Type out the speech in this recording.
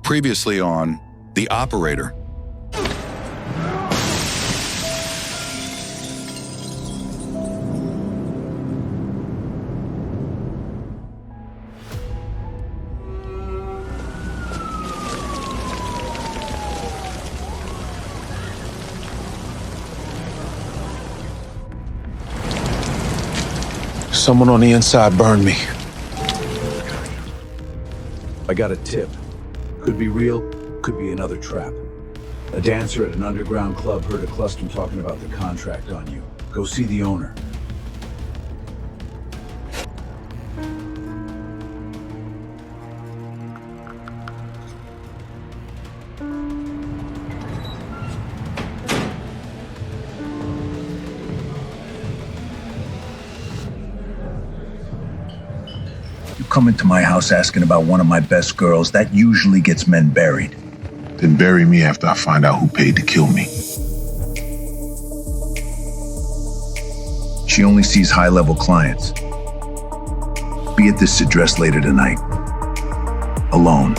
Previously on The Operator. Someone on the inside burned me. I got a tip. Could be real, could be another trap. A dancer at an underground club heard a cluster talking about the contract on you. Go see the owner. You come into my house asking about one of my best girls, that usually gets men buried. Then bury me after I find out who paid to kill me. She only sees high-level clients. Be at this address later tonight. Alone.